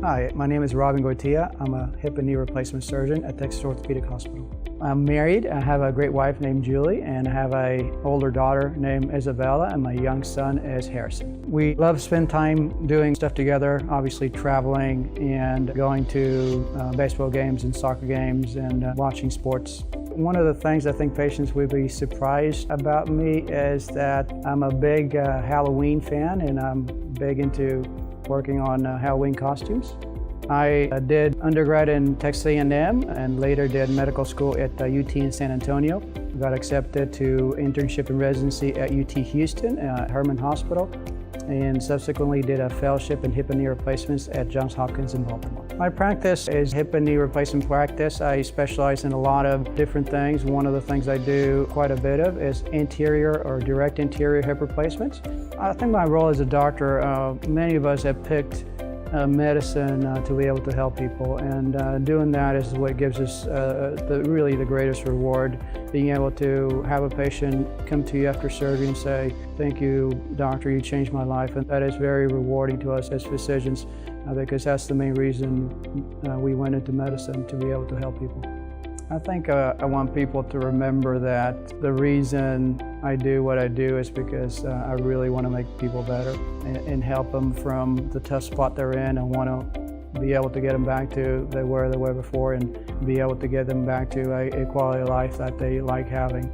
Hi, my name is Robin Goitia. I'm a hip and knee replacement surgeon at Texas Orthopedic Hospital. I'm married. I have a great wife named Julie, and I have an older daughter named Isabella, and my young son is Harrison. We love to spend time doing stuff together, obviously traveling and going to baseball games and soccer games and watching sports. One of the things I think patients would be surprised about me is that I'm a big Halloween fan, and I'm big into working on Halloween costumes. I did undergrad in Texas A&M and later did medical school at UT in San Antonio. Got accepted to internship and residency at UT Houston, Herman Hospital, and subsequently did a fellowship in hip and knee replacements at Johns Hopkins in Baltimore. My practice is hip and knee replacement practice. I specialize in a lot of different things. One of the things I do quite a bit of is anterior or direct anterior hip replacements. I think my role as a doctor, many of us have picked medicine to be able to help people, and doing that is what gives us really the greatest reward. Being able to have a patient come to you after surgery and say, "Thank you, doctor, you changed my life," and that is very rewarding to us as physicians because that's the main reason we went into medicine, to be able to help people. I think I want people to remember that the reason I do what I do is because I really want to make people better and help them from the tough spot they're in, and want to be able to get them back to where they were before, and be able to get them back to a quality of life that they like having.